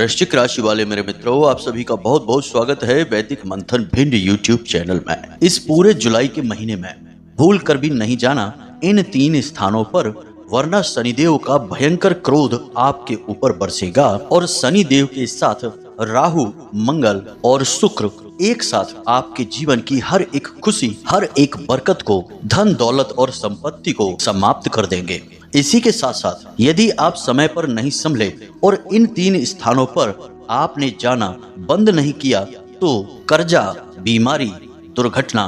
वृश्चिक राशि वाले मेरे मित्रों, आप सभी का बहुत बहुत स्वागत है वैदिक मंथन भिंड यूट्यूब चैनल में। इस पूरे जुलाई के महीने में भूल कर भी नहीं जाना इन 3 स्थानों पर, वरना शनिदेव का भयंकर क्रोध आपके ऊपर बरसेगा और शनिदेव के साथ राहु, मंगल और शुक्र एक साथ आपके जीवन की हर एक खुशी, हर एक बरकत को, धन दौलत और संपत्ति को समाप्त कर देंगे। इसी के साथ साथ यदि आप समय पर नहीं संभले और इन 3 स्थानों पर आपने जाना बंद नहीं किया तो कर्जा, बीमारी, दुर्घटना,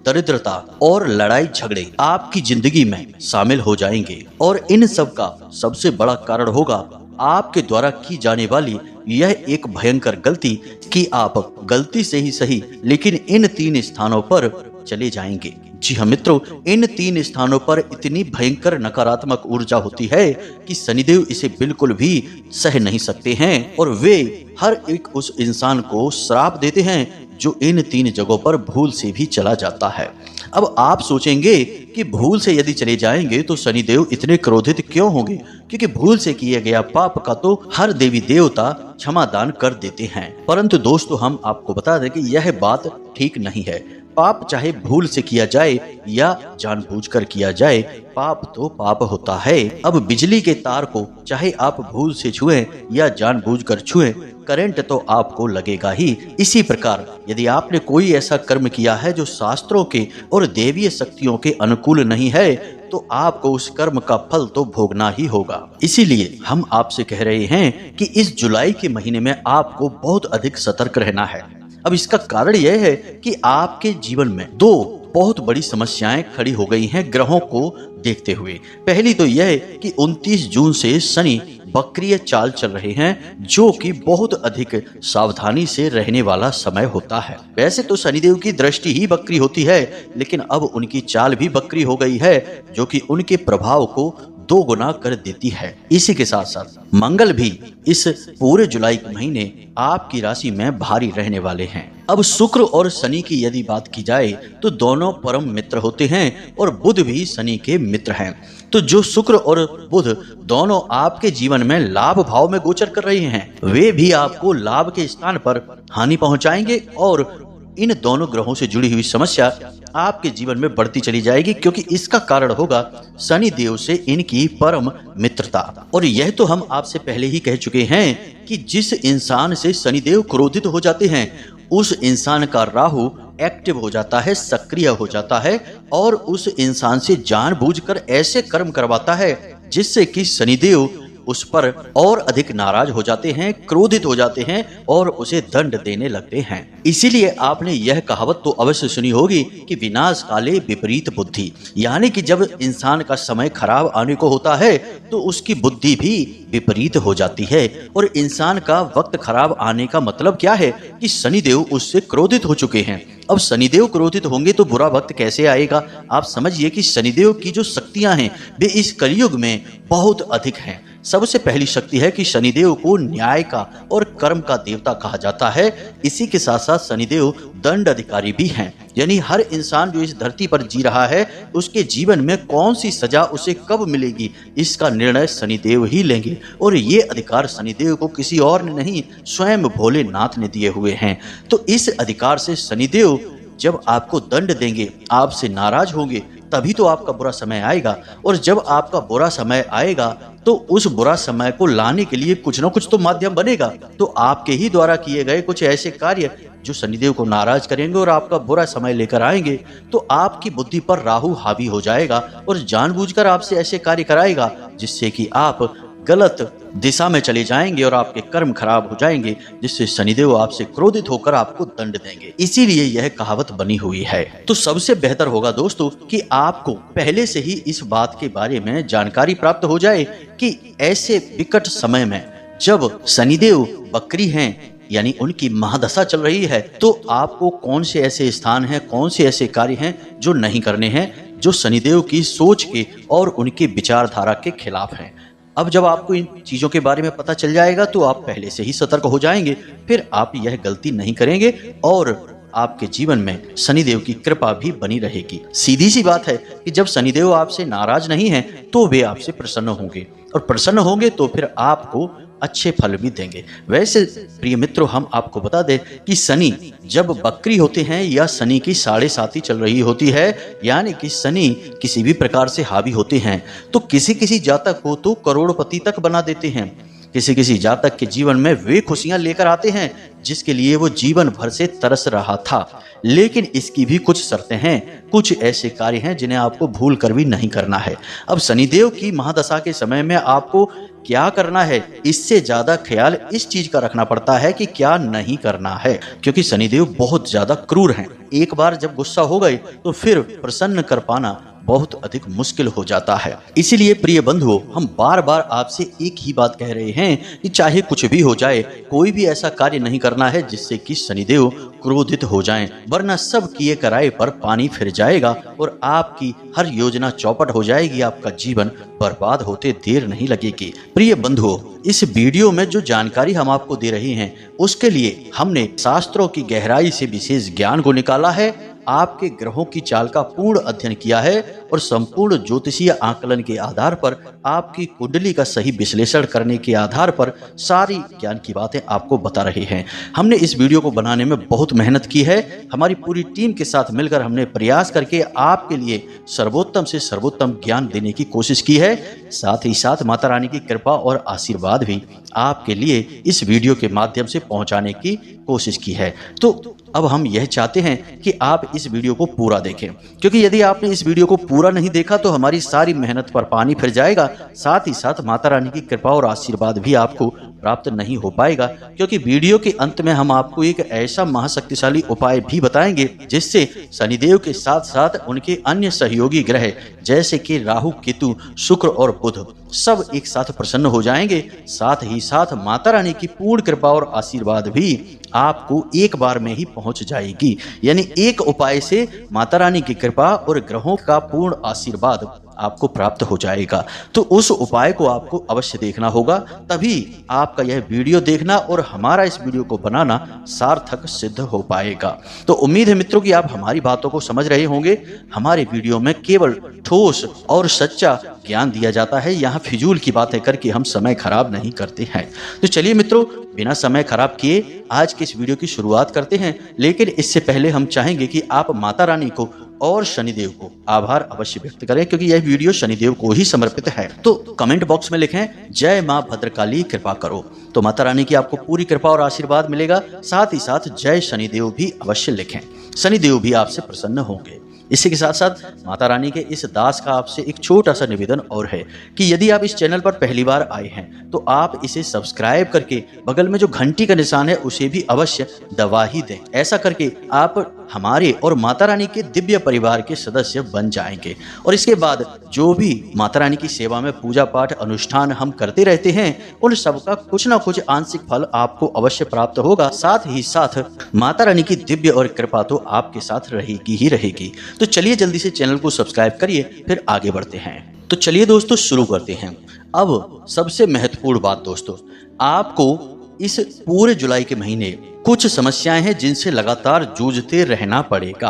दरिद्रता और लड़ाई झगड़े आपकी जिंदगी में शामिल हो जाएंगे। और इन सब का सबसे बड़ा कारण होगा आपके द्वारा की जाने वाली यह एक भयंकर गलती कि आप गलती से ही सही लेकिन इन 3 स्थानों पर चले जाएंगे। जी हाँ मित्रों, इन 3 स्थानों पर इतनी भयंकर नकारात्मक ऊर्जा होती है कि शनिदेव इसे बिल्कुल भी सह नहीं सकते हैं और वे हर एक उस इंसान को श्राप देते हैं जो इन 3 जगहों पर भूल से भी चला जाता है। अब आप सोचेंगे कि भूल से यदि चले जाएंगे तो शनिदेव इतने क्रोधित क्यों होंगे, क्योंकि भूल से किया गया पाप का तो हर देवी देवता क्षमादान कर देते हैं। परंतु दोस्तों, हम आपको बता दें कि यह बात ठीक नहीं है। पाप चाहे भूल से किया जाए या जानबूझकर किया जाए, पाप तो पाप होता है। अब बिजली के तार को चाहे आप भूल से छुएं या जानबूझकर छुएं, करंट तो आपको लगेगा ही। इसी प्रकार यदि आपने कोई ऐसा कर्म किया है जो शास्त्रों के और देवीय शक्तियों के अनुकूल नहीं है तो आपको उस कर्म का फल तो भोगना ही होगा। इसीलिए हम आपसे कह रहे हैं कि इस जुलाई के महीने में आपको बहुत अधिक सतर्क रहना है। अब इसका कारण यह है कि आपके जीवन में 2 बहुत बड़ी समस्याएं खड़ी हो गई हैं ग्रहों को देखते हुए। पहली तो यह है कि 29 जून से शनि वक्रीय चाल चल रहे हैं, जो कि बहुत अधिक सावधानी से रहने वाला समय होता है। वैसे तो शनिदेव की दृष्टि ही वक्री होती है, लेकिन अब उनकी चाल भी वक्री हो गई है, जो कि उनके प्रभाव को 2 गुना कर देती है। इसी के साथ साथ मंगल भी इस पूरे जुलाई के महीने आपकी राशि में भारी रहने वाले हैं। अब शुक्र और शनि की यदि बात की जाए तो दोनों परम मित्र होते हैं और बुध भी शनि के मित्र हैं। तो जो शुक्र और बुध दोनों आपके जीवन में लाभ भाव में गोचर कर रहे हैं, वे भी आपको लाभ के स्थान पर हानि पहुंचाएंगे और इन दोनों ग्रहों से जुड़ी हुई समस्या आपके जीवन में बढ़ती चली जाएगी, क्योंकि इसका कारण होगा शनि देव से इनकी परम मित्रता। और यह तो हम आपसे पहले ही कह चुके हैं कि जिस इंसान से शनिदेव क्रोधित हो जाते हैं उस इंसान का राहु एक्टिव हो जाता है, सक्रिय हो जाता है और उस इंसान से जानबूझकर ऐसे कर्म करवाता है जिससे कि शनिदेव उस पर और अधिक नाराज हो जाते हैं, क्रोधित हो जाते हैं और उसे दंड देने लगते हैं। इसीलिए आपने यह कहावत तो अवश्य सुनी होगी कि विनाश काले विपरीत बुद्धि, यानी कि जब इंसान का समय खराब आने को होता है तो उसकी बुद्धि भी विपरीत हो जाती है। और इंसान का वक्त खराब आने का मतलब क्या है कि शनिदेव उससे क्रोधित हो चुके हैं। अब शनिदेव क्रोधित होंगे तो बुरा वक्त कैसे आएगा। आप समझिए कि शनिदेव की जो शक्तियां हैं वे इस कलयुग में बहुत अधिक हैं। सबसे पहली शक्ति है कि शनिदेव को न्याय का और कर्म का देवता कहा जाता है। इसी के साथ साथ शनिदेव दंड अधिकारी भी हैं, यानी हर इंसान जो इस धरती पर जी रहा है उसके जीवन में कौन सी सजा उसे कब मिलेगी इसका निर्णय शनिदेव ही लेंगे। और ये अधिकार शनिदेव को किसी और ने नहीं, स्वयं भोलेनाथ ने दिए हुए हैं। तो इस अधिकार से शनिदेव जब आपको दंड देंगे, आपसे नाराज होंगे, तभी तो आपका बुरा समय आएगा। और जब आपका बुरा समय आएगा तो उस बुरा समय को लाने के लिए कुछ ना कुछ तो माध्यम बनेगा। तो आपके ही द्वारा किए गए कुछ ऐसे कार्य जो शनिदेव को नाराज करेंगे और आपका बुरा समय लेकर आएंगे, तो आपकी बुद्धि पर राहु हावी हो जाएगा और जानबूझकर आपसे ऐसे कार्य कराएगा जिससे कि आप गलत दिशा में चले जाएंगे और आपके कर्म खराब हो जाएंगे, जिससे शनिदेव आपसे क्रोधित होकर आपको दंड देंगे। इसीलिए यह कहावत बनी हुई है। तो सबसे बेहतर होगा दोस्तों कि आपको पहले से ही इस बात के बारे में जानकारी प्राप्त हो जाए कि ऐसे विकट समय में जब शनिदेव वक्री हैं, यानी उनकी महादशा चल रही है, तो आपको कौन से ऐसे स्थान हैं, कौन से ऐसे कार्य हैं जो नहीं करने हैं, जो शनिदेव की सोच के और उनके विचारधारा के खिलाफ हैं। अब जब आपको इन चीजों के बारे में पता चल जाएगा तो आप पहले से ही सतर्क हो जाएंगे, फिर आप यह गलती नहीं करेंगे और आपके जीवन में शनिदेव की कृपा भी बनी रहेगी। सीधी सी बात है कि जब शनिदेव आपसे नाराज नहीं है तो वे आपसे प्रसन्न होंगे और प्रसन्न होंगे तो फिर आपको अच्छे फल भी देंगे। वैसे प्रिय मित्रों, हम आपको बता दें कि शनि जब बकरी होते हैं या शनि की 7.5 चल रही होती है, यानी कि शनि किसी भी प्रकार से हावी होते हैं, तो किसी किसी जातक को तो करोड़पति तक बना देते हैं। किसी किसी जातक के जीवन में वे खुशियां लेकर आते हैं जिसके लिए वो जीवन भर से तरस रहा था। लेकिन इसकी भी कुछ शर्तें हैं, कुछ ऐसे कार्य हैं जिन्हें आपको भूल कर भी नहीं करना है। अब शनिदेव की महादशा के समय में आपको क्या करना है, इससे ज्यादा ख्याल इस चीज का रखना पड़ता है कि क्या नहीं करना है, क्योंकि शनिदेव बहुत ज्यादा क्रूर हैं। एक बार जब गुस्सा हो गए तो फिर प्रसन्न कर पाना बहुत अधिक मुश्किल हो जाता है। इसीलिए प्रिय बंधुओं, हम बार बार आपसे एक ही बात कह रहे हैं कि चाहे कुछ भी हो जाए, कोई भी ऐसा कार्य नहीं करना है जिससे कि शनिदेव क्रोधित हो जाएं, वरना सब किए कराए पर पानी फिर जाएगा और आपकी हर योजना चौपट हो जाएगी, आपका जीवन बर्बाद होते देर नहीं लगेगी। प्रिय बंधुओं, इस वीडियो में जो जानकारी हम आपको दे रहे हैं उसके लिए हमने शास्त्रों की गहराई से विशेष ज्ञान को निकाला है, आपके ग्रहों की चाल का पूर्ण अध्ययन किया है और संपूर्ण ज्योतिषीय आकलन के आधार पर आपकी कुंडली का सही विश्लेषण करने के आधार पर सारी ज्ञान की बातें आपको बता रहे हैं। हमने इस वीडियो को बनाने में बहुत मेहनत की है। हमारी पूरी टीम के साथ मिलकर हमने प्रयास करके आपके लिए सर्वोत्तम से सर्वोत्तम ज्ञान देने की कोशिश की है। साथ ही साथ माता रानी की कृपा और आशीर्वाद भी आपके लिए इस वीडियो के माध्यम से पहुंचाने की कोशिश की है। तो अब हम यह चाहते हैं कि आप इस वीडियो को पूरा देखें, क्योंकि यदि आपने इस वीडियो को पूरा नहीं देखा तो हमारी सारी मेहनत पर पानी फिर जाएगा। साथ ही साथ माता रानी की कृपा और आशीर्वाद भी आपको प्राप्त नहीं हो पाएगा, क्योंकि वीडियो के अंत में हम आपको एक ऐसा महाशक्तिशाली उपाय भी बताएंगे जिससे शनिदेव के साथ साथ उनके अन्य सहयोगी ग्रह जैसे कि राहु, केतु, शुक्र और बुध सब एक साथ प्रसन्न हो जाएंगे। साथ ही साथ माता रानी की पूर्ण कृपा और आशीर्वाद भी आपको एक बार में ही पहुंच जाएगी, यानी एक उपाय से माता रानी की कृपा और ग्रहों का पूर्ण आशीर्वाद आपको प्राप्त हो जाएगा। तो उस उपाय को आपको अवश्य देखना होगा, तभी आपका यह वीडियो देखना और हमारा इस वीडियो को बनाना सार्थक सिद्ध हो पाएगा। तो उम्मीद है मित्रों कि आप हमारी बातों को समझ रहे होंगे। हमारे वीडियो में केवल ठोस और सच्चा ज्ञान दिया जाता है, यहाँ फिजूल की बातें करके हम समय खराब नहीं करते हैं। तो चलिए मित्रों, बिना समय खराब किए आज के इस वीडियो की शुरुआत करते हैं। लेकिन इससे पहले हम चाहेंगे कि आप माता रानी को और शनिदेव को आभार अवश्य व्यक्त करें, क्योंकि यह वीडियो शनिदेव को ही समर्पित है। तो कमेंट बॉक्स में लिखें जय मां भद्रकाली कृपा करो, तो माता रानी की आपको पूरी कृपा और आशीर्वाद मिलेगा। साथ ही साथ जय शनिदेव भी अवश्य लिखें, शनिदेव भी आपसे प्रसन्न होंगे। इसी के साथ साथ माता रानी के इस दास का आपसे एक छोटा सा निवेदन और है कि यदि आप इस चैनल पर पहली बार आए हैं तो आप इसे सब्सक्राइब करके बगल में जो घंटी का निशान है उसे भी अवश्य दबा ही दें। ऐसा करके आप हमारे और माता रानी के दिव्य परिवार के सदस्य बन जाएंगे और इसके बाद जो भी माता रानी की सेवा में पूजा पाठ अनुष्ठान हम करते रहते हैं उन सबका कुछ ना कुछ आंशिक फल आपको अवश्य प्राप्त होगा। साथ ही साथ माता रानी की दिव्य और कृपा तो आपके साथ रहेगी ही रहेगी। तो चलिए जल्दी से चैनल को सब्सक्राइब करिए, फिर आगे बढ़ते हैं। तो चलिए दोस्तों शुरू करते हैं। अब सबसे महत्वपूर्ण बात दोस्तों, आपको इस पूरे जुलाई के महीने कुछ समस्याएं हैं जिनसे लगातार जूझते रहना पड़ेगा।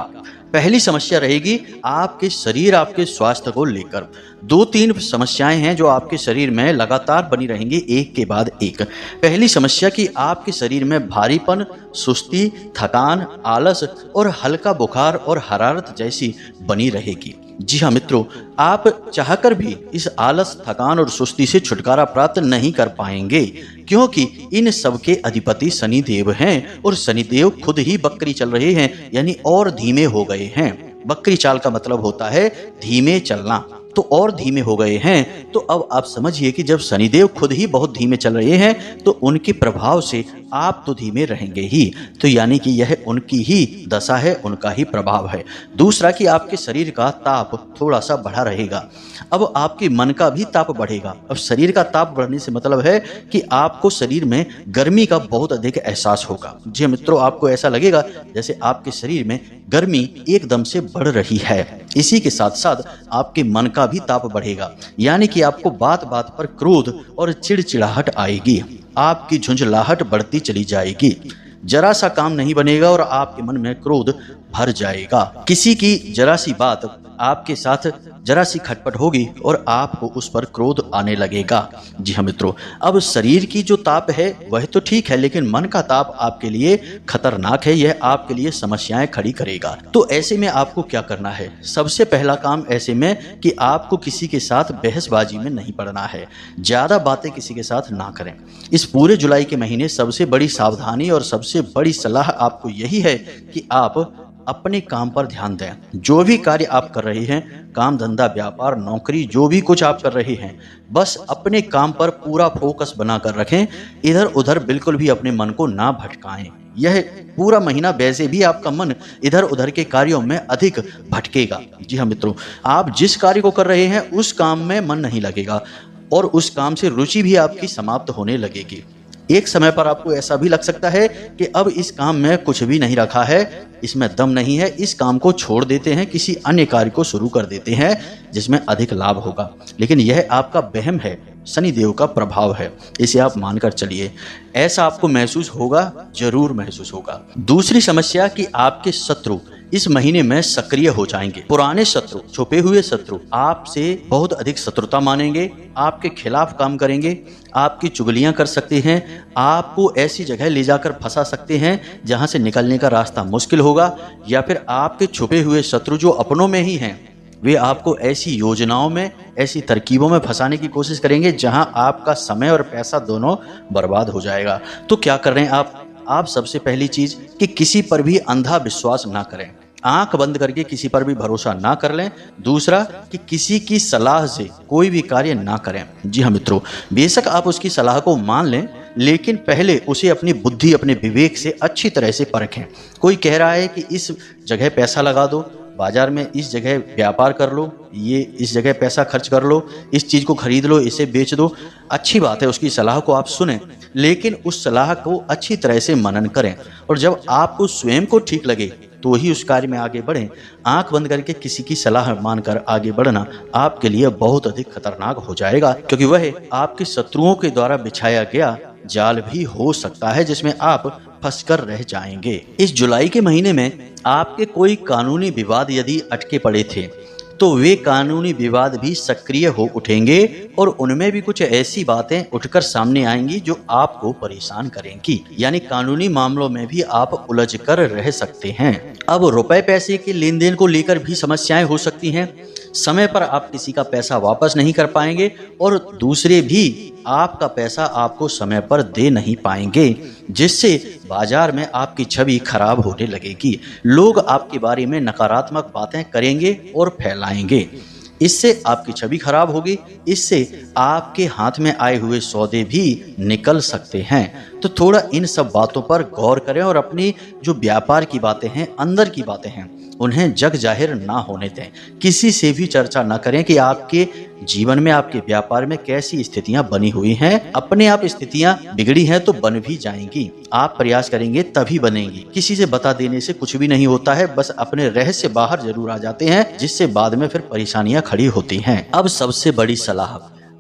पहली समस्या रहेगी आपके शरीर, आपके स्वास्थ्य को लेकर। 2-3 समस्याएं हैं जो आपके शरीर में लगातार बनी रहेंगी एक के बाद एक। पहली समस्या कि आपके शरीर में भारीपन, सुस्ती, थकान, आलस और हल्का बुखार और हरारत जैसी बनी रहेगी। जी हाँ मित्रों, आप चाहकर भी इस आलस, थकान और सुस्ती से छुटकारा प्राप्त नहीं कर पाएंगे, क्योंकि इन सब के अधिपति शनिदेव हैं और शनिदेव खुद ही बकरी चल रहे हैं, यानी और धीमे हो गए हैं। बकरी चाल का मतलब होता है धीमे चलना, तो और धीमे हो गए हैं। तो अब आप समझिए कि जब शनिदेव खुद ही बहुत धीमे चल रहे हैं तो उनके प्रभाव से आप तो धीमे रहेंगे ही, तो यानी कि यह उनकी ही दशा है, उनका ही प्रभाव है। दूसरा कि आपके शरीर का ताप थोड़ा सा बढ़ा रहेगा। अब आपके मन का भी ताप बढ़ेगा। अब शरीर का ताप बढ़ने से मतलब है कि आपको शरीर में गर्मी का बहुत अधिक एहसास होगा। जी मित्रों, आपको ऐसा लगेगा जैसे आपके शरीर में गर्मी एकदम से बढ़ रही है। इसी के साथ साथ आपके मन का भी ताप बढ़ेगा, यानी कि आपको बात बात पर क्रोध और चिड़चिड़ाहट आएगी, आपकी झुंझलाहट बढ़ती चली जाएगी। जरा सा काम नहीं बनेगा और आपके मन में क्रोध भर जाएगा। किसी की जरा सी बात आपके साथ जरा सी खटपट होगी और आपको उस पर क्रोध आने लगेगा। जी हाँ मित्रों, अब शरीर की जो ताप है वह तो ठीक है, लेकिन मन का ताप आपके लिए खतरनाक है। यह आपके लिए समस्याएं खड़ी करेगा। तो ऐसे में आपको क्या करना है? सबसे पहला काम ऐसे में कि आपको किसी के साथ बहसबाजी में नहीं पड़ना है। ज्यादा बातें किसी के साथ ना करें। इस पूरे जुलाई के महीने सबसे बड़ी सावधानी और सबसे बड़ी सलाह आपको यही है कि आप अपने काम पर ध्यान दें। जो भी कार्य आप कर रहे हैं, काम धंधा व्यापार नौकरी जो भी कुछ आप कर रहे हैं, बस अपने काम पर पूरा फोकस बनाकर रखें। इधर उधर बिल्कुल भी अपने मन को ना भटकाएं। यह पूरा महीना वैसे भी आपका मन इधर उधर के कार्यों में अधिक भटकेगा। जी हाँ मित्रों, आप जिस कार्य को कर रहे हैं उस काम में मन नहीं लगेगा और उस काम से रुचि भी आपकी समाप्त होने लगेगी। एक समय पर आपको ऐसा भी लग सकता है कि अब इस काम में कुछ भी नहीं रखा है, इसमें दम नहीं है, इस काम को छोड़ देते हैं, किसी अन्य कार्य को शुरू कर देते हैं जिसमें अधिक लाभ होगा। लेकिन यह आपका वहम है, शनिदेव का प्रभाव है, इसे आप मानकर चलिए। ऐसा आपको महसूस होगा, जरूर महसूस होगा। दूसरी समस्या कि आपके शत्रु इस महीने में सक्रिय हो जाएंगे। पुराने शत्रु, छुपे हुए शत्रु आपसे बहुत अधिक शत्रुता मानेंगे, आपके खिलाफ काम करेंगे, आपकी चुगलियां कर सकते हैं, आपको ऐसी जगह ले जाकर फंसा सकते हैं जहां से निकलने का रास्ता मुश्किल होगा। या फिर आपके छुपे हुए शत्रु जो अपनों में ही हैं, वे आपको ऐसी योजनाओं में, ऐसी तरकीबों में फंसाने की कोशिश करेंगे जहां आपका समय और पैसा दोनों बर्बाद हो जाएगा। तो क्या कर रहे हैं आप सबसे पहली चीज कि किसी पर भी अंधा विश्वास ना करें, आंख बंद करके किसी पर भी भरोसा ना कर लें। दूसरा कि किसी की सलाह से कोई भी कार्य ना करें। जी हाँ मित्रों, बेशक आप उसकी सलाह को मान लें, लेकिन पहले उसे अपनी बुद्धि, अपने विवेक से अच्छी तरह से परखें। कोई कह रहा है कि इस जगह पैसा लगा दो, बाजार में इस जगह व्यापार कर लो, ये इस जगह पैसा खर्च कर लो, इस चीज़ को खरीद लो, इसे बेच दो। अच्छी बात है, उसकी सलाह को आप सुनें, लेकिन उस सलाह को अच्छी तरह से मनन करें और जब आपको स्वयं को ठीक लगे तो ही उस कार्य में आगे बढ़ें। आंख बंद करके किसी की सलाह मानकर आगे बढ़ना आपके लिए बहुत अधिक खतरनाक हो जाएगा, क्योंकि वह आपके शत्रुओं के द्वारा बिछाया गया जाल भी हो सकता है जिसमें आप फंसकर रह जाएंगे। इस जुलाई के महीने में आपके कोई कानूनी विवाद यदि अटके पड़े थे तो वे कानूनी विवाद भी सक्रिय हो उठेंगे और उनमें भी कुछ ऐसी बातें उठकर सामने आएंगी जो आपको परेशान करेंगी। यानी कानूनी मामलों में भी आप उलझ कर रह सकते हैं। अब रुपए पैसे के लेन देन को लेकर भी समस्याएं हो सकती हैं। समय पर आप किसी का पैसा वापस नहीं कर पाएंगे और दूसरे भी आपका पैसा आपको समय पर दे नहीं पाएंगे, जिससे बाजार में आपकी छवि खराब होने लगेगी। लोग आपके बारे में नकारात्मक बातें करेंगे और फैलाएंगे, इससे आपकी छवि खराब होगी, इससे आपके हाथ में आए हुए सौदे भी निकल सकते हैं। तो थोड़ा इन सब बातों पर गौर करें और अपनी जो व्यापार की बातें हैं, अंदर की बातें हैं, उन्हें जग जाहिर ना होने दें। किसी से भी चर्चा ना करें कि आपके जीवन में, आपके व्यापार में कैसी स्थितियां बनी हुई हैं। अपने आप स्थितियां बिगड़ी हैं तो बन भी जाएंगी, आप प्रयास करेंगे तभी बनेंगी। किसी से बता देने से कुछ भी नहीं होता है, बस अपने रहस्य बाहर जरूर आ जाते हैं, जिससे बाद में फिर परेशानियां खड़ी होती हैं। अब सबसे बड़ी सलाह,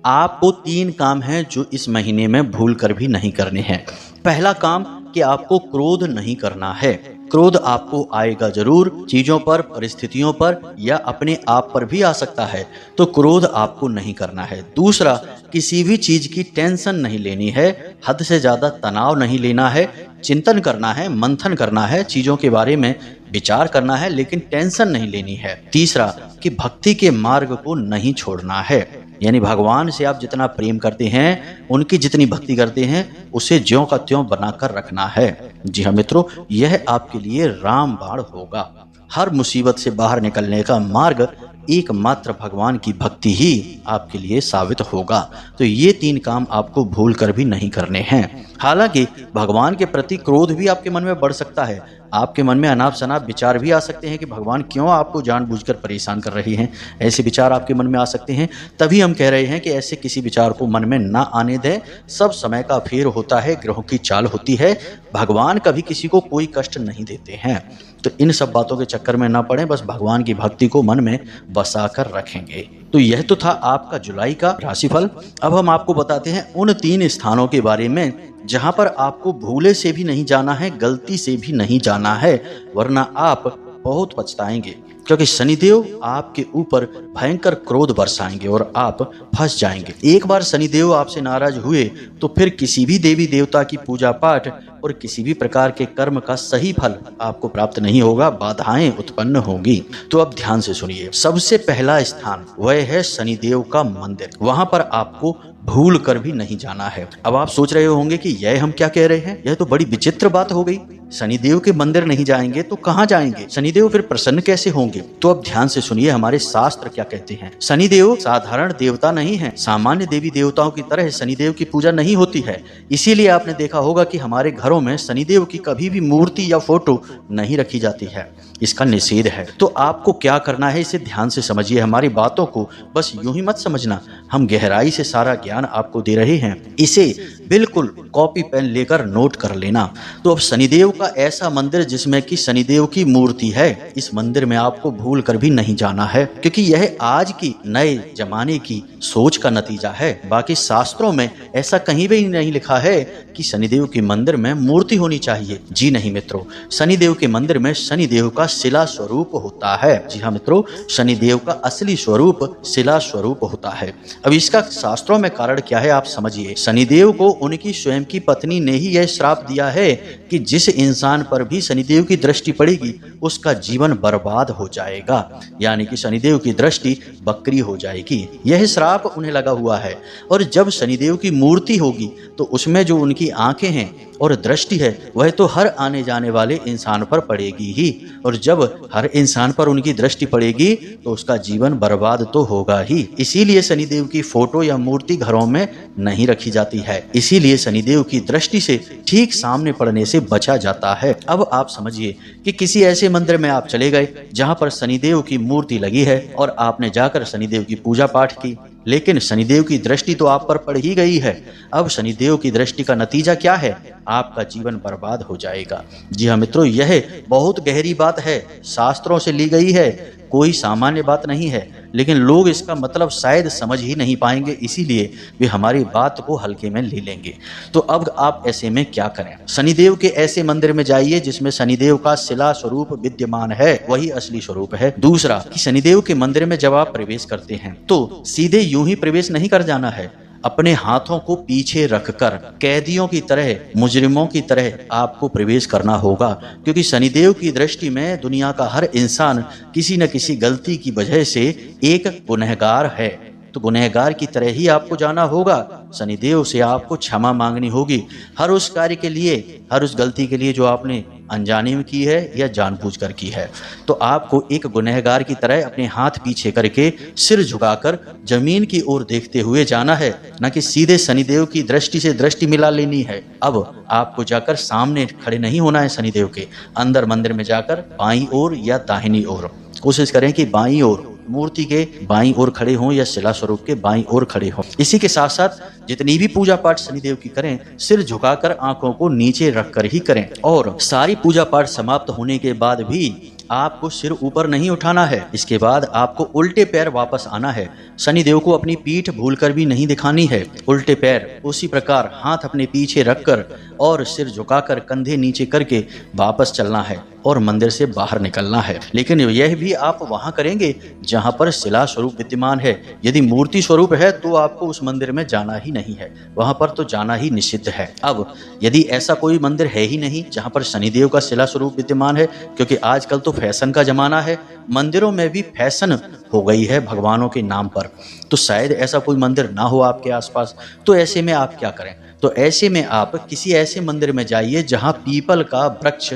आपको 3 काम हैं जो इस महीने में भूल कर भी नहीं करने हैं। पहला काम कि आपको क्रोध नहीं करना है। क्रोध आपको आएगा जरूर, चीजों पर, परिस्थितियों पर या अपने आप पर भी आ सकता है, तो क्रोध आपको नहीं करना है। दूसरा, किसी भी चीज की टेंशन नहीं लेनी है, हद से ज्यादा तनाव नहीं लेना है, चिंतन करना है, मंथन करना है, चीजों के बारे में विचार करना है, लेकिन टेंशन नहीं लेनी है। तीसरा कि भक्ति के मार्ग को नहीं छोड़ना है, यानी भगवान से आप जितना प्रेम करते हैं, उनकी जितनी भक्ति करते हैं, उसे ज्यों का त्यों बनाकर रखना है। जी हाँ मित्रों, यह आपके लिए रामबाण होगा। हर मुसीबत से बाहर निकलने का मार्ग एकमात्र भगवान की भक्ति ही आपके लिए साबित होगा। तो ये 3 काम आपको भूल कर भी नहीं करने हैं। हालांकि भगवान के प्रति क्रोध भी आपके मन में बढ़ सकता है, आपके मन में अनाप शनाप विचार भी आ सकते हैं कि भगवान क्यों आपको जानबूझकर परेशान कर रहे हैं, ऐसे विचार आपके मन में आ सकते हैं। तभी हम कह रहे हैं कि ऐसे किसी विचार को मन में ना आने दें। सब समय का फेर होता है, ग्रहों की चाल होती है, भगवान कभी किसी को कोई कष्ट नहीं देते हैं। तो इन सब बातों के चक्कर में ना पड़े, बस भगवान की भक्ति को मन में बसा कर रखेंगे। तो यह तो था आपका जुलाई का राशिफल। अब हम आपको बताते हैं उन 3 स्थानों के बारे में जहां पर आपको भूले से भी नहीं जाना है, गलती से भी नहीं जाना है, वरना आप बहुत पछताएंगे, क्योंकि शनिदेव आपके ऊपर भयंकर क्रोध बरसाएंगे और आप फंस जाएंगे। एक बार शनिदेव आपसे नाराज हुए तो फिर किसी भी देवी देवता की पूजा पाठ और किसी भी प्रकार के कर्म का सही फल आपको प्राप्त नहीं होगा, बाधाएं उत्पन्न होंगी। तो अब ध्यान से सुनिए, सबसे पहला स्थान वह है शनिदेव का मंदिर। वहां पर आपको भूल कर भी नहीं जाना है। अब आप सोच रहे होंगे कि यह हम क्या कह रहे हैं, यह तो बड़ी विचित्र बात हो गई। शनिदेव के मंदिर नहीं जाएंगे तो कहाँ जाएंगे? शनिदेव फिर प्रसन्न कैसे होंगे? तो अब ध्यान से सुनिए हमारे शास्त्र क्या कहते हैं। शनिदेव साधारण देवता नहीं है, सामान्य देवी देवताओं की तरह शनिदेव की पूजा नहीं होती है। इसीलिए आपने देखा होगा कि हमारे घरों में शनिदेव की कभी भी मूर्ति या फोटो नहीं रखी जाती है, इसका निषेध है। तो आपको क्या करना है, इसे ध्यान से समझिए, हमारी बातों को बस यूं ही मत समझना, हम गहराई से सारा ज्ञान आपको दे रहे हैं, इसे बिल्कुल कॉपी पेन लेकर नोट कर लेना। तो अब शनिदेव का ऐसा मंदिर जिसमें कि शनिदेव की मूर्ति है, इस मंदिर में आपको भूल कर भी नहीं जाना है, क्योंकि यह आज की नए जमाने की सोच का नतीजा है। बाकी शास्त्रों में ऐसा कहीं भी नहीं लिखा है कि शनिदेव के मंदिर में मूर्ति होनी चाहिए। जी नहीं मित्रों, शनिदेव के मंदिर में शनिदेव का शिला स्वरूप होता है। जी हाँ मित्रों, शनिदेव का असली स्वरूप शिला स्वरूप होता है। अब इसका शास्त्रों में कारण क्या है आप समझिए। शनिदेव को उनकी स्वयं की पत्नी ने ही यह श्राप दिया है कि जिस इंसान पर भी शनिदेव की दृष्टि पड़ेगी उसका जीवन बर्बाद हो जाएगा, यानी कि शनिदेव की दृष्टि बकरी हो जाएगी। यह श्राप उन्हें लगा हुआ है। और जब शनिदेव की मूर्ति होगी तो उसमें जो उनकी आंखें हैं और दृष्टि है वह तो हर आने जाने वाले इंसान पर पड़ेगी ही, और जब हर इंसान पर उनकी दृष्टि पड़ेगी तो उसका जीवन बर्बाद तो होगा ही। इसीलिए शनिदेव की फोटो या मूर्ति घरों में नहीं रखी जाती है, इसीलिए शनिदेव की दृष्टि से ठीक सामने पड़ने से बचा जाता है। अब आप समझिए कि किसी ऐसे मंदिर में आप चले गए जहां पर शनिदेव की मूर्ति लगी है और आपने जाकर शनिदेव की पूजा पाठ की, लेकिन शनिदेव की दृष्टि तो आप पर पड़ ही गई है। अब शनिदेव की दृष्टि का नतीजा क्या है? आपका जीवन बर्बाद हो जाएगा। जी हाँ मित्रों, यह बहुत गहरी बात है, शास्त्रों से ली गई है, कोई सामान्य बात नहीं है, लेकिन लोग इसका मतलब शायद समझ ही नहीं पाएंगे, इसीलिए वे हमारी बात को हल्के में ले लेंगे। तो अब आप ऐसे में क्या करें? शनिदेव के ऐसे मंदिर में जाइए जिसमें शनिदेव का शिला स्वरूप विद्यमान है, वही असली स्वरूप है। दूसरा कि शनिदेव के मंदिर में जब आप प्रवेश करते हैं तो सीधे यूं ही प्रवेश नहीं कर जाना है, अपने हाथों को पीछे रखकर कैदियों की तरह, मुजरिमों की तरह आपको प्रवेश करना होगा, क्योंकि शनिदेव की दृष्टि में दुनिया का हर इंसान किसी न किसी गलती की वजह से एक गुनहगार है। तो गुनहगार की तरह ही आपको जाना होगा, शनिदेव से आपको क्षमा मांगनी होगी हर उस कार्य के लिए, हर उस गलती के लिए जो आपने अनजाने में की है या जानबूझकर की है। तो आपको एक गुनहगार की तरह अपने हाथ पीछे करके सिर झुकाकर जमीन की ओर देखते हुए जाना है, न कि सीधे शनिदेव की दृष्टि से दृष्टि मिला लेनी है। अब आपको जाकर सामने खड़े नहीं होना है शनिदेव के, अंदर मंदिर में जाकर बाईं ओर या दाहिनी ओर, कोशिश करें कि बाईं ओर, मूर्ति के बाईं ओर खड़े हों या शिला स्वरूप के बाईं ओर खड़े हों। इसी के साथ साथ जितनी भी पूजा पाठ शनिदेव की करें, सिर झुकाकर आंखों को नीचे रखकर ही करें, और सारी पूजा पाठ समाप्त होने के बाद भी आपको सिर ऊपर नहीं उठाना है। इसके बाद आपको उल्टे पैर वापस आना है, शनिदेव को अपनी पीठ भूलकर भी नहीं दिखानी है, उल्टे पैर उसी प्रकार हाथ अपने पीछे रखकर और सिर झुकाकर कंधे नीचे करके वापस चलना है और मंदिर से बाहर निकलना है। लेकिन यह भी आप वहां करेंगे जहां पर शिला स्वरूप विद्यमान है। यदि मूर्ति स्वरूप है तो आपको उस मंदिर में जाना ही नहीं है, वहां पर तो जाना ही निषिद्ध है। अब यदि ऐसा कोई मंदिर है ही नहीं जहां पर शनिदेव का शिला स्वरूप विद्यमान है, क्योंकि आजकल तो फैशन का जमाना है, मंदिरों में भी फैशन हो गई है भगवानों के नाम पर, तो शायद ऐसा कोई मंदिर ना हो आपके आसपास। तो ऐसे में आप क्या करें? तो ऐसे में आप किसी ऐसे मंदिर में जाइए जहां पीपल का वृक्ष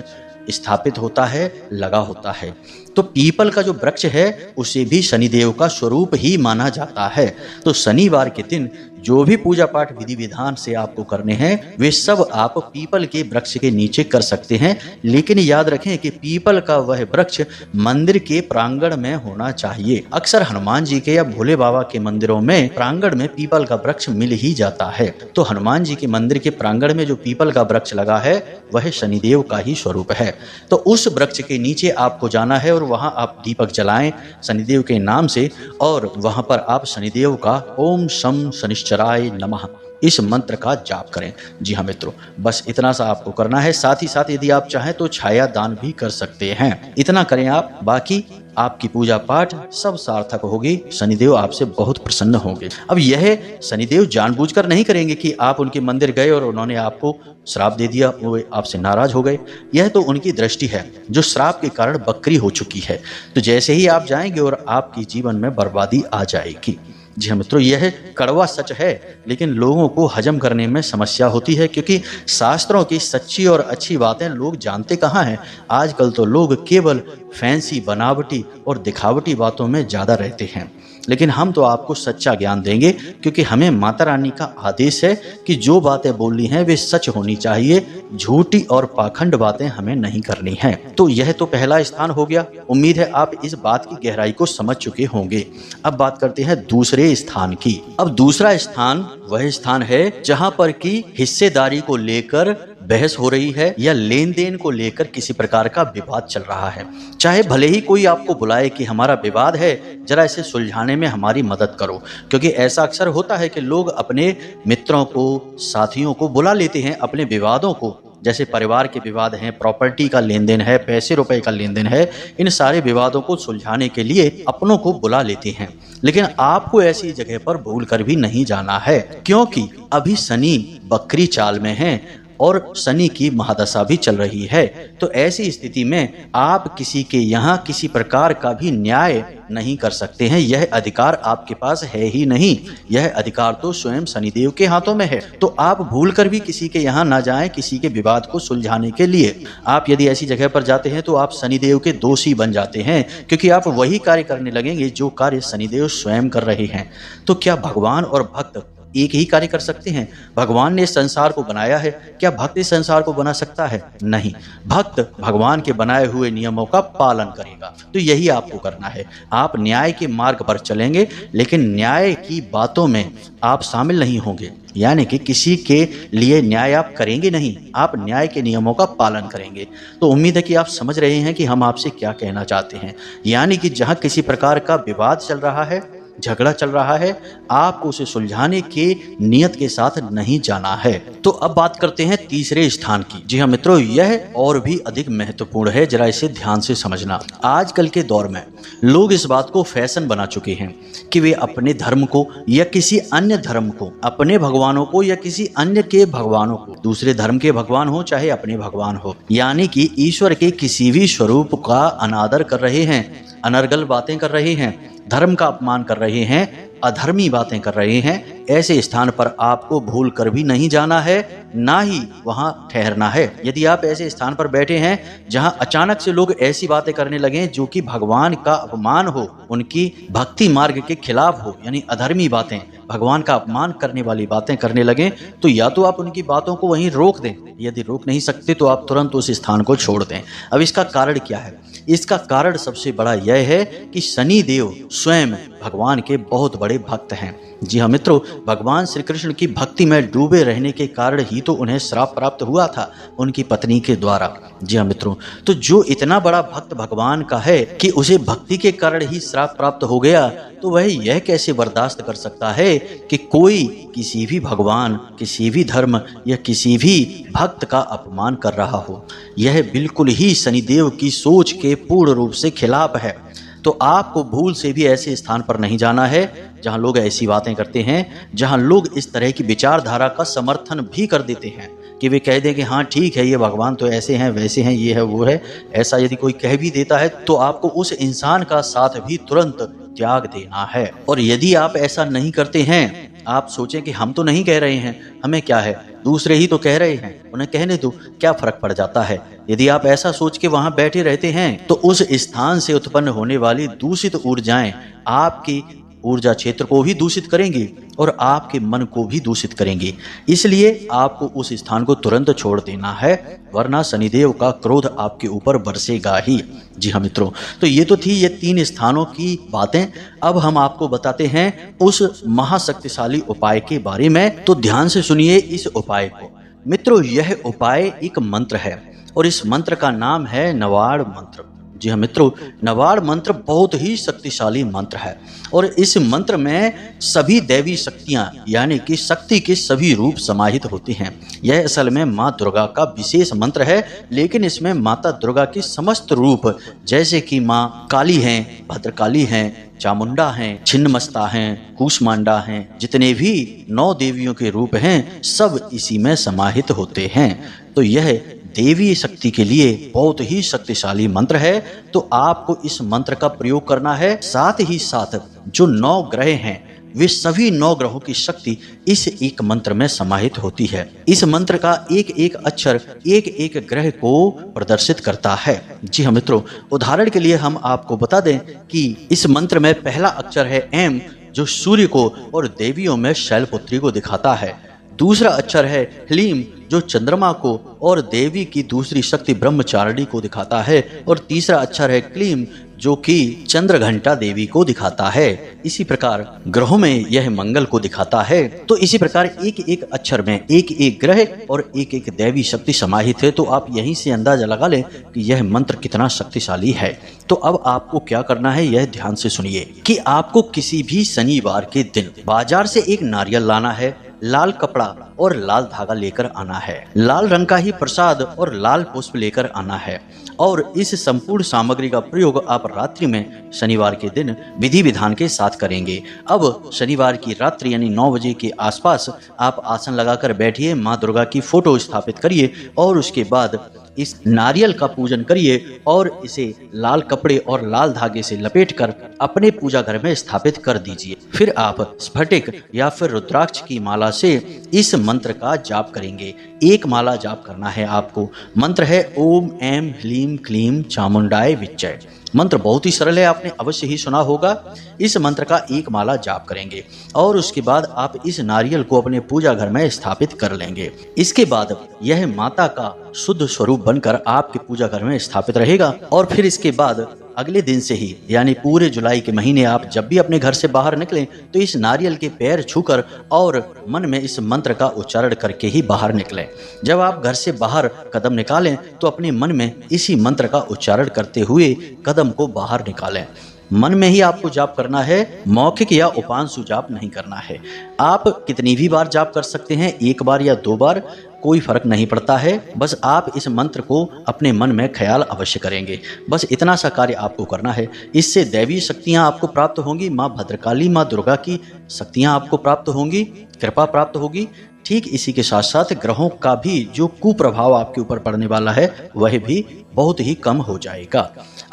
स्थापित होता है, लगा होता है। तो पीपल का जो वृक्ष है उसे भी शनिदेव का स्वरूप ही माना जाता है। तो शनिवार के दिन जो भी पूजा पाठ विधि विधान से आपको करने हैं वे सब आप पीपल के वृक्ष के नीचे कर सकते हैं, लेकिन याद रखें कि पीपल का वह वृक्ष मंदिर के प्रांगण में होना चाहिए। अक्सर हनुमान जी के या भोले बाबा के मंदिरों में प्रांगण में पीपल का वृक्ष मिल ही जाता है। तो हनुमान जी के मंदिर के प्रांगण में जो पीपल का वृक्ष लगा है वह शनिदेव का ही स्वरूप है। तो उस वृक्ष के नीचे आपको जाना है और वहां आप दीपक जलाएं शनिदेव के नाम से, और वहां पर आप शनिदेव का ओम शम शनिश्चराय नमः इस मंत्र का जाप करें। जी हाँ मित्रों, बस इतना सा आपको करना है। साथ ही साथ यदि आप चाहें तो छाया दान भी कर सकते हैं। इतना करें आप, बाकी आपकी पूजा पाठ सब सार्थक होगी। शनिदेव आपसे बहुत प्रसन्न होंगे। अब यह शनिदेव जानबूझकर नहीं करेंगे कि आप उनके मंदिर गए और उन्होंने आपको श्राप दे दिया, वो आपसे नाराज हो गए। यह तो उनकी दृष्टि है जो श्राप के कारण बकरी हो चुकी है। तो जैसे ही आप जाएंगे और आपके जीवन में बर्बादी आ जाएगी। जी हाँ मित्रों, यह कड़वा सच है, लेकिन लोगों को हजम करने में समस्या होती है, क्योंकि शास्त्रों की सच्ची और अच्छी बातें लोग जानते कहाँ हैं। आजकल तो लोग केवल फैंसी, बनावटी और दिखावटी बातों में ज़्यादा रहते हैं। लेकिन हम तो आपको सच्चा ज्ञान देंगे, क्योंकि हमें माता रानी का आदेश है कि जो बातें बोलनी हैं वे सच होनी चाहिए। झूठी और पाखंड बातें हमें नहीं करनी हैं। तो यह तो पहला स्थान हो गया। उम्मीद है आप इस बात की गहराई को समझ चुके होंगे। अब बात करते हैं दूसरे स्थान की। अब दूसरा स्थान वह स्थान है जहां पर की हिस्सेदारी को लेकर बहस हो रही है या लेन देन को लेकर किसी प्रकार का विवाद चल रहा है। चाहे भले ही कोई आपको बुलाए कि हमारा विवाद है, जरा इसे सुलझाने में हमारी मदद करो। क्योंकि ऐसा अक्सर होता है कि लोग अपने मित्रों को, साथियों को बुला लेते हैं अपने विवादों को। जैसे परिवार के विवाद हैं, प्रॉपर्टी का लेन देन है, पैसे रुपए का लेन देन है, इन सारे विवादों को सुलझाने के लिए अपनों को बुला लेते हैं। लेकिन आपको ऐसी जगह पर भूल कर भी नहीं जाना है, क्योंकि अभी शनि बकरी चाल में है और शनि की महादशा भी चल रही है। तो ऐसी स्थिति में आप किसी के यहाँ किसी प्रकार का भी न्याय नहीं कर सकते हैं। यह अधिकार आपके पास है ही नहीं। यह अधिकार तो स्वयं शनिदेव के हाथों में है। तो आप भूल कर भी किसी के यहाँ ना जाएं किसी के विवाद को सुलझाने के लिए। आप यदि ऐसी जगह पर जाते हैं तो आप शनिदेव के दोषी बन जाते हैं, क्योंकि आप वही कार्य करने लगेंगे जो कार्य शनिदेव स्वयं कर रहे हैं। तो क्या भगवान और भक्त एक ही कार्य कर सकते हैं? भगवान ने इस संसार को बनाया है, क्या भक्त इस संसार को बना सकता है? नहीं। भक्त भगवान के बनाए हुए नियमों का पालन करेगा। तो यही आपको करना है। आप न्याय के मार्ग पर चलेंगे, लेकिन न्याय की बातों में आप शामिल नहीं होंगे। यानी कि किसी के लिए न्याय आप करेंगे नहीं, आप न्याय के नियमों का पालन करेंगे। तो उम्मीद है कि आप समझ रहे हैं कि हम आपसे क्या कहना चाहते हैं। यानी कि जहां किसी प्रकार का विवाद चल रहा है, झगड़ा चल रहा है, आपको उसे सुलझाने के नियत के साथ नहीं जाना है। तो अब बात करते हैं तीसरे स्थान की। जी हाँ मित्रों, यह और भी अधिक महत्वपूर्ण है, जरा इसे ध्यान से समझना। आजकल के दौर में लोग इस बात को फैशन बना चुके हैं कि वे अपने धर्म को या किसी अन्य धर्म को, अपने भगवानों को या किसी अन्य के भगवानों को, दूसरे धर्म के भगवान हो चाहे अपने भगवान हो, यानी कि ईश्वर के किसी भी स्वरूप का अनादर कर रहे हैं, अनर्गल बातें कर रहे हैं, धर्म का अपमान कर रहे हैं, अधर्मी बातें कर रहे हैं। ऐसे स्थान पर आपको भूल कर भी नहीं जाना है, ना ही वहां ठहरना है। यदि आप ऐसे स्थान पर बैठे हैं जहां अचानक से लोग ऐसी बातें करने लगे जो कि भगवान का अपमान हो, उनकी भक्ति मार्ग के खिलाफ हो, यानी अधर्मी बातें, भगवान का अपमान करने वाली बातें करने लगे, तो या तो आप उनकी बातों को वहीं रोक दें, यदि रोक नहीं सकते तो आप तुरंत उस स्थान को छोड़ दें। अब इसका कारण क्या है? इसका कारण सबसे बड़ा यह है कि शनि देव स्वयं भगवान के बहुत बड़े भक्त हैं। जी हाँ मित्रों, भगवान श्री कृष्ण की भक्ति में डूबे रहने के कारण ही तो उन्हें श्राप प्राप्त हुआ था उनकी पत्नी के द्वारा। जी हाँ मित्रों, तो जो इतना बड़ा भक्त भगवान का है कि उसे भक्ति के कारण ही श्राप प्राप्त हो गया, तो वह यह कैसे बर्दाश्त कर सकता है कि कोई किसी भी भगवान, किसी भी धर्म या किसी भी भक्त का अपमान कर रहा हो? यह बिल्कुल ही शनिदेव की सोच के पूर्ण रूप से खिलाफ है। तो आपको भूल से भी ऐसे स्थान पर नहीं जाना है जहां लोग ऐसी बातें करते हैं, जहां लोग इस तरह की विचारधारा का समर्थन भी कर देते हैं कि वे कह दें कि हाँ ठीक है, ये भगवान तो ऐसे हैं, वैसे हैं, ये है, वो है। ऐसा यदि कोई कह भी देता है तो आपको उस इंसान का साथ भी तुरंत त्याग देना है। और यदि आप ऐसा नहीं करते हैं, आप सोचें कि हम तो नहीं कह रहे हैं, हमें क्या है, दूसरे ही तो कह रहे हैं, उन्हें कहने दो, क्या फर्क पड़ जाता है। यदि आप ऐसा सोच के वहां बैठे रहते हैं तो उस स्थान से उत्पन्न होने वाली दूषित ऊर्जाएं आपकी ऊर्जा क्षेत्र को भी दूषित करेंगी और आपके मन को भी दूषित करेंगी। इसलिए आपको उस स्थान को तुरंत छोड़ देना है, वरना शनिदेव का क्रोध आपके ऊपर बरसेगा ही। जी हाँ मित्रों, तो ये तो थी ये 3 स्थानों की बातें। अब हम आपको बताते हैं उस महाशक्तिशाली उपाय के बारे में। तो ध्यान से सुनिए इस उपाय को। मित्रों, यह उपाय एक मंत्र है और इस मंत्र का नाम है नवाड़ मंत्र। जी हाँ मित्रों, नवाड़ मंत्र बहुत ही शक्तिशाली मंत्र है और इस मंत्र में सभी दैवी शक्तियां यानी कि शक्ति के सभी रूप समाहित होते हैं। यह असल में माँ दुर्गा का विशेष मंत्र है, लेकिन इसमें माता दुर्गा के समस्त रूप जैसे कि माँ काली हैं, भद्रकाली हैं, चामुंडा हैं, छिन्नमस्ता हैं, कूष्मांडा हैं, जितने भी 9 देवियों के रूप हैं सब इसी में समाहित होते हैं। तो यह देवी शक्ति के लिए बहुत ही शक्तिशाली मंत्र है। तो आपको इस मंत्र का प्रयोग करना है। साथ ही साथ जो 9 ग्रह हैं वे सभी 9 ग्रहों की शक्ति इस एक मंत्र में समाहित होती है। इस मंत्र का एक एक अक्षर एक एक ग्रह को प्रदर्शित करता है। जी हाँ मित्रों, उदाहरण के लिए हम आपको बता दें कि इस मंत्र में पहला अक्षर है एम, जो सूर्य को और देवियों में शैलपुत्री को दिखाता है। दूसरा अक्षर है ह्लीम, जो चंद्रमा को और देवी की दूसरी शक्ति ब्रह्मचारिणी को दिखाता है। और तीसरा अक्षर है क्लीम, जो कि चंद्रघंटा देवी को दिखाता है। इसी प्रकार ग्रहों में यह मंगल को दिखाता है। तो इसी प्रकार एक एक अक्षर में एक एक ग्रह और एक एक दैवी शक्ति समाहित है। तो आप यहीं से अंदाजा लगा लें कि यह मंत्र कितना शक्तिशाली है। तो अब आपको क्या करना है, यह ध्यान से सुनिए कि आपको किसी भी शनिवार के दिन बाजार से एक नारियल लाना है, लाल कपड़ा और लाल धागा लेकर आना है, लाल रंग का ही प्रसाद और लाल पुष्प लेकर आना है। और इस संपूर्ण सामग्री का प्रयोग आप रात्रि में शनिवार के दिन विधि विधान के साथ करेंगे। अब शनिवार की रात्रि यानी 9 बजे के आसपास आप आसन लगाकर बैठिए, माँ दुर्गा की फोटो स्थापित करिए और उसके बाद इस नारियल का पूजन करिए और इसे लाल कपड़े और लाल धागे से लपेटकर अपने पूजा घर में स्थापित कर दीजिए। फिर आप स्फटिक या फिर रुद्राक्ष की माला से इस मंत्र का जाप करेंगे। एक माला जाप करना है आपको। मंत्र है ओम ऐं ह्लीं क्लीं चामुंडाय विच्चय। मंत्र बहुत ही सरल है, आपने अवश्य ही सुना होगा। इस मंत्र का एक माला जाप करेंगे और उसके बाद आप इस नारियल को अपने पूजा घर में स्थापित कर लेंगे। इसके बाद यह माता का शुद्ध स्वरूप बनकर आपके पूजा घर में स्थापित रहेगा। और फिर इसके बाद अगले दिन से ही यानी पूरे जुलाई के महीने आप जब भी अपने घर से बाहर निकलें तो इस नारियल के पैर छूकर और मन में इस मंत्र का उच्चारण करके ही बाहर निकलें। जब आप घर से बाहर कदम निकालें तो अपने मन में इसी मंत्र का उच्चारण करते हुए कदम को बाहर निकालें। मन में ही आपको जाप करना है, मौखिक या उपांशु जाप नहीं करना है। आप कितनी भी बार जाप कर सकते हैं, 1 बार या 2 बार, कोई फर्क नहीं पड़ता है। बस आप इस मंत्र को अपने मन में ख्याल अवश्य करेंगे। बस इतना सा कार्य आपको करना है। इससे दैवी शक्तियां आपको प्राप्त होंगी, माँ भद्रकाली माँ दुर्गा की शक्तियां आपको प्राप्त होंगी, कृपा प्राप्त होगी। ठीक इसी के साथ साथ ग्रहों का भी जो कुप्रभाव आपके ऊपर पड़ने वाला है वह भी बहुत ही कम हो जाएगा।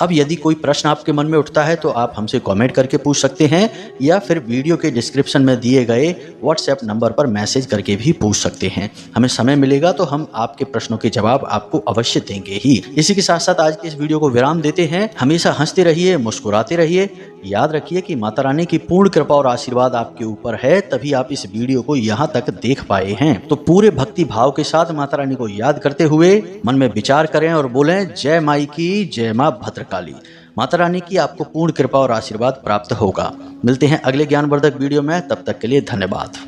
अब यदि कोई प्रश्न आपके मन में उठता है तो आप हमसे कमेंट करके पूछ सकते हैं या फिर वीडियो के डिस्क्रिप्शन में दिए गए व्हाट्सएप नंबर पर मैसेज करके भी पूछ सकते हैं। हमें समय मिलेगा तो हम आपके प्रश्नों के जवाब आपको अवश्य देंगे ही। इसी के साथ साथ आज की इस वीडियो को विराम देते हैं। हमेशा हंसते रहिए, मुस्कुराते रहिए। याद रखिए कि माता रानी की पूर्ण कृपा और आशीर्वाद आपके ऊपर है, तभी आप इस वीडियो को यहाँ तक देख पाए हैं। तो पूरे भक्ति भाव के साथ माता रानी को याद करते हुए मन में विचार करें और बोलें जय माई की, जय माँ भद्रकाली। माता रानी की आपको पूर्ण कृपा और आशीर्वाद प्राप्त होगा। मिलते हैं अगले ज्ञानवर्धक वीडियो में, तब तक के लिए धन्यवाद।